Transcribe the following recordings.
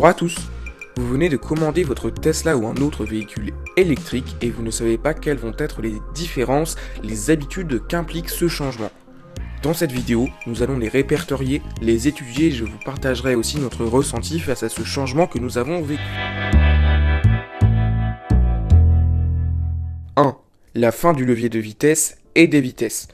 Bonjour à tous. Vous venez de commander votre Tesla ou un autre véhicule électrique et vous ne savez pas quelles vont être les différences, les habitudes qu'implique ce changement. Dans cette vidéo, nous allons les répertorier, les étudier et je vous partagerai aussi notre ressenti face à ce changement que nous avons vécu. 1. La fin du levier de vitesse et des vitesses.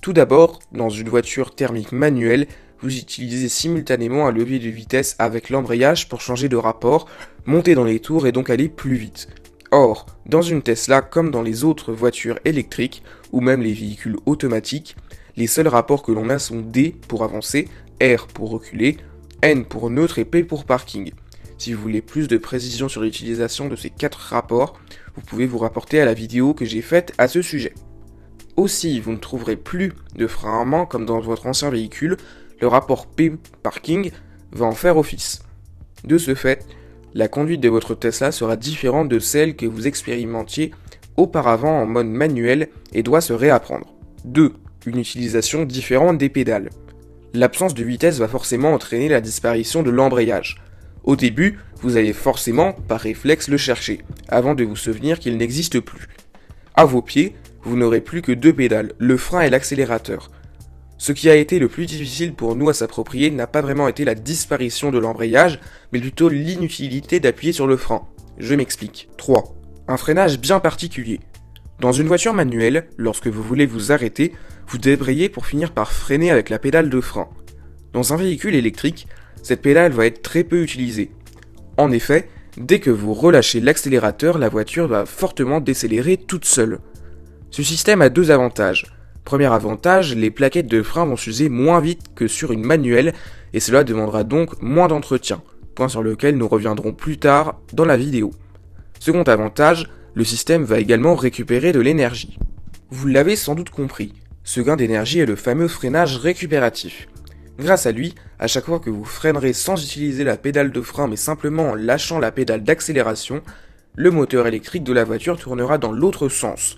Tout d'abord, dans une voiture thermique manuelle, vous utilisez simultanément un levier de vitesse avec l'embrayage pour changer de rapport, monter dans les tours et donc aller plus vite. Or, dans une Tesla comme dans les autres voitures électriques ou même les véhicules automatiques, les seuls rapports que l'on a sont D pour avancer, R pour reculer, N pour neutre et P pour parking. Si vous voulez plus de précision sur l'utilisation de ces 4 rapports, vous pouvez vous rapporter à la vidéo que j'ai faite à ce sujet. Aussi, vous ne trouverez plus de frein à main comme dans votre ancien véhicule, le rapport P parking va en faire office. De ce fait, la conduite de votre Tesla sera différente de celle que vous expérimentiez auparavant en mode manuel et doit se réapprendre. 2. Une utilisation différente des pédales. L'absence de vitesse va forcément entraîner la disparition de l'embrayage. Au début, vous allez forcément, par réflexe, le chercher, avant de vous souvenir qu'il n'existe plus. À vos pieds, vous n'aurez plus que 2 pédales, le frein et l'accélérateur. Ce qui a été le plus difficile pour nous à s'approprier n'a pas vraiment été la disparition de l'embrayage, mais plutôt l'inutilité d'appuyer sur le frein. Je m'explique. 3. Un freinage bien particulier. Dans une voiture manuelle, lorsque vous voulez vous arrêter, vous débrayez pour finir par freiner avec la pédale de frein. Dans un véhicule électrique, cette pédale va être très peu utilisée. En effet, dès que vous relâchez l'accélérateur, la voiture va fortement décélérer toute seule. Ce système a 2 avantages. Premier avantage, les plaquettes de frein vont s'user moins vite que sur une manuelle et cela demandera donc moins d'entretien, point sur lequel nous reviendrons plus tard dans la vidéo. Second avantage, le système va également récupérer de l'énergie. Vous l'avez sans doute compris, ce gain d'énergie est le fameux freinage récupératif. Grâce à lui, à chaque fois que vous freinerez sans utiliser la pédale de frein mais simplement en lâchant la pédale d'accélération, le moteur électrique de la voiture tournera dans l'autre sens.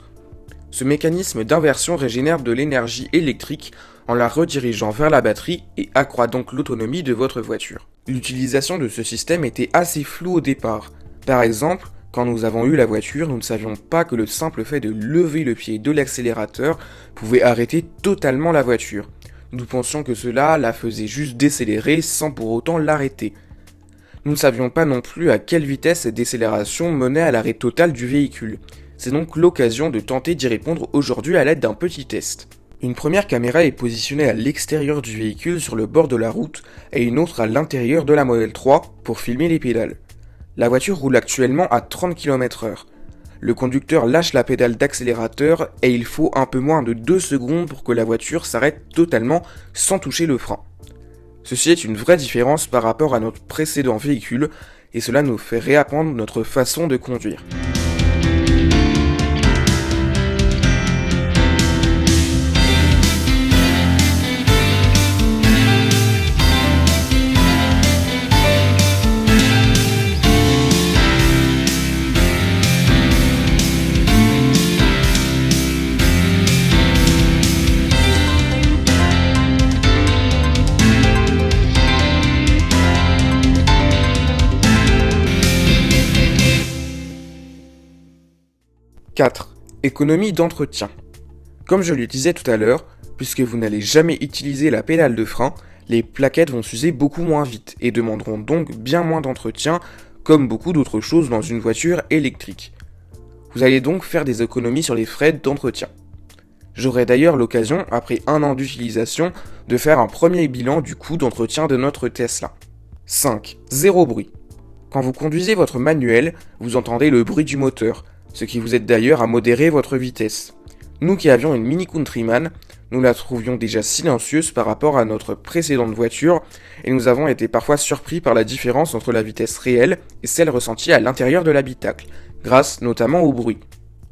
Ce mécanisme d'inversion régénère de l'énergie électrique en la redirigeant vers la batterie et accroît donc l'autonomie de votre voiture. L'utilisation de ce système était assez floue au départ. Par exemple, quand nous avons eu la voiture, nous ne savions pas que le simple fait de lever le pied de l'accélérateur pouvait arrêter totalement la voiture. Nous pensions que cela la faisait juste décélérer sans pour autant l'arrêter. Nous ne savions pas non plus à quelle vitesse cette décélération menait à l'arrêt total du véhicule. C'est donc l'occasion de tenter d'y répondre aujourd'hui à l'aide d'un petit test. Une première caméra est positionnée à l'extérieur du véhicule sur le bord de la route et une autre à l'intérieur de la Model 3 pour filmer les pédales. La voiture roule actuellement à 30 km/h. Le conducteur lâche la pédale d'accélérateur et il faut un peu moins de 2 secondes pour que la voiture s'arrête totalement sans toucher le frein. Ceci est une vraie différence par rapport à notre précédent véhicule et cela nous fait réapprendre notre façon de conduire. « 4. Économie d'entretien. Comme je le disais tout à l'heure, puisque vous n'allez jamais utiliser la pédale de frein, les plaquettes vont s'user beaucoup moins vite et demanderont donc bien moins d'entretien, comme beaucoup d'autres choses dans une voiture électrique. Vous allez donc faire des économies sur les frais d'entretien. J'aurai d'ailleurs l'occasion, après 1 an d'utilisation, de faire un premier bilan du coût d'entretien de notre Tesla. 5. Zéro bruit. Quand vous conduisez votre manuel, vous entendez le bruit du moteur, ce qui vous aide d'ailleurs à modérer votre vitesse. Nous qui avions une Mini Countryman, nous la trouvions déjà silencieuse par rapport à notre précédente voiture et nous avons été parfois surpris par la différence entre la vitesse réelle et celle ressentie à l'intérieur de l'habitacle, grâce notamment au bruit.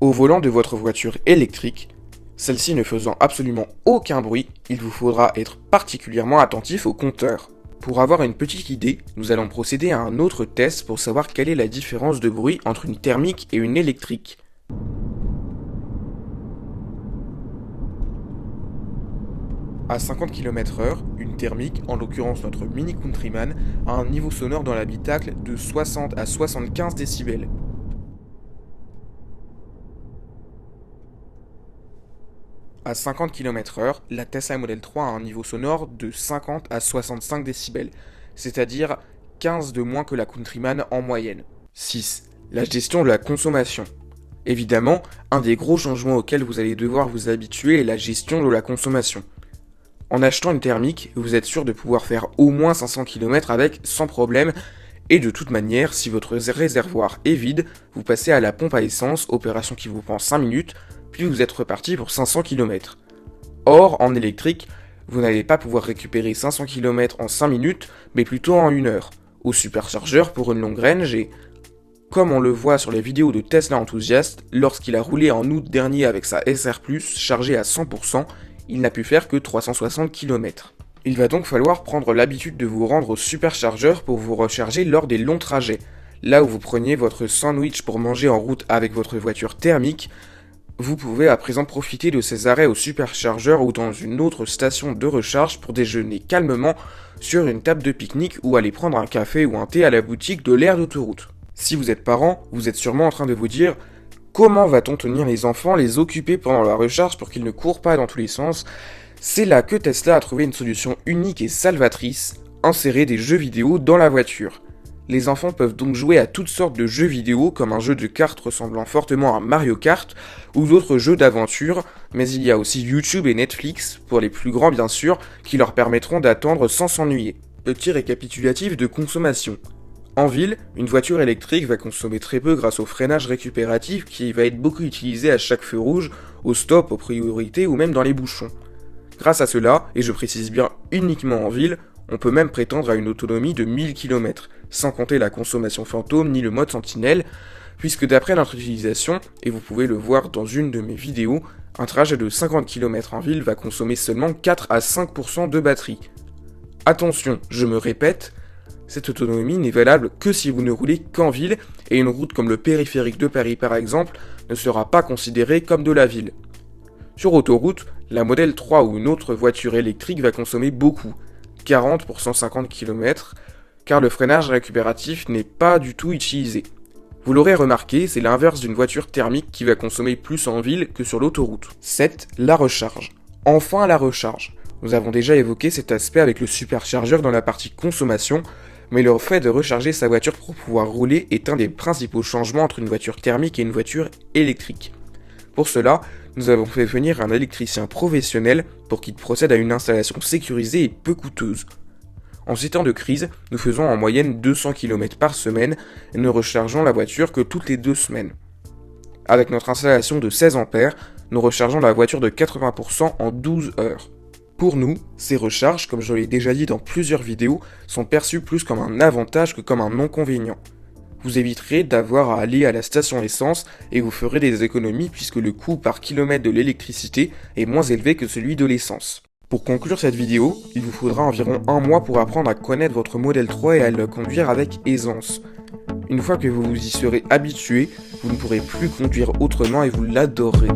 Au volant de votre voiture électrique, celle-ci ne faisant absolument aucun bruit, il vous faudra être particulièrement attentif au compteur. Pour avoir une petite idée, nous allons procéder à un autre test pour savoir quelle est la différence de bruit entre une thermique et une électrique. À 50 km/h, une thermique, en l'occurrence notre Mini Countryman, a un niveau sonore dans l'habitacle de 60 à 75 décibels. À 50 km/h, la Tesla Model 3 a un niveau sonore de 50 à 65 décibels, c'est-à-dire 15 de moins que la Countryman en moyenne. 6. La gestion de la consommation. Évidemment, un des gros changements auxquels vous allez devoir vous habituer est la gestion de la consommation. En achetant une thermique, vous êtes sûr de pouvoir faire au moins 500 km avec sans problème, et de toute manière, si votre réservoir est vide, vous passez à la pompe à essence, opération qui vous prend 5 minutes, puis vous êtes reparti pour 500 km. Or, en électrique, vous n'allez pas pouvoir récupérer 500 km en 5 minutes, mais plutôt en 1 heure, au superchargeur pour une longue range et, comme on le voit sur les vidéos de Tesla enthousiaste, lorsqu'il a roulé en août dernier avec sa SR+, chargée à 100%, il n'a pu faire que 360 km. Il va donc falloir prendre l'habitude de vous rendre au superchargeur pour vous recharger lors des longs trajets. Là où vous preniez votre sandwich pour manger en route avec votre voiture thermique, vous pouvez à présent profiter de ces arrêts au superchargeur ou dans une autre station de recharge pour déjeuner calmement sur une table de pique-nique ou aller prendre un café ou un thé à la boutique de l'aire d'autoroute. Si vous êtes parent, vous êtes sûrement en train de vous dire « Comment va-t-on tenir les enfants, les occuper pendant la recharge pour qu'ils ne courent pas dans tous les sens ?» C'est là que Tesla a trouvé une solution unique et salvatrice, insérer des jeux vidéo dans la voiture. Les enfants peuvent donc jouer à toutes sortes de jeux vidéo comme un jeu de cartes ressemblant fortement à Mario Kart ou d'autres jeux d'aventure, mais il y a aussi YouTube et Netflix, pour les plus grands bien sûr, qui leur permettront d'attendre sans s'ennuyer. Petit récapitulatif de consommation. En ville, une voiture électrique va consommer très peu grâce au freinage récupératif qui va être beaucoup utilisé à chaque feu rouge, au stop, aux priorités ou même dans les bouchons. Grâce à cela, et je précise bien uniquement en ville, on peut même prétendre à une autonomie de 1000 km, sans compter la consommation fantôme ni le mode sentinelle, puisque d'après notre utilisation, et vous pouvez le voir dans une de mes vidéos, un trajet de 50 km en ville va consommer seulement 4 à 5% de batterie. Attention, je me répète, cette autonomie n'est valable que si vous ne roulez qu'en ville, et une route comme le périphérique de Paris par exemple ne sera pas considérée comme de la ville. Sur autoroute, la Model 3 ou une autre voiture électrique va consommer beaucoup, 40 pour 150 km, car le freinage récupératif n'est pas du tout utilisé. Vous l'aurez remarqué, c'est l'inverse d'une voiture thermique qui va consommer plus en ville que sur l'autoroute. 7. La recharge. Enfin la recharge. Nous avons déjà évoqué cet aspect avec le superchargeur dans la partie consommation, mais le fait de recharger sa voiture pour pouvoir rouler est un des principaux changements entre une voiture thermique et une voiture électrique. Pour cela, nous avons fait venir un électricien professionnel pour qu'il procède à une installation sécurisée et peu coûteuse. En ces temps de crise, nous faisons en moyenne 200 km par semaine et ne rechargeons la voiture que toutes les 2 semaines. Avec notre installation de 16 A, nous rechargeons la voiture de 80% en 12 heures. Pour nous, ces recharges, comme je l'ai déjà dit dans plusieurs vidéos, sont perçues plus comme un avantage que comme un inconvénient. Vous éviterez d'avoir à aller à la station essence et vous ferez des économies puisque le coût par kilomètre de l'électricité est moins élevé que celui de l'essence. Pour conclure cette vidéo, il vous faudra environ 1 mois pour apprendre à connaître votre Model 3 et à le conduire avec aisance. Une fois que vous vous y serez habitué, vous ne pourrez plus conduire autrement et vous l'adorerez.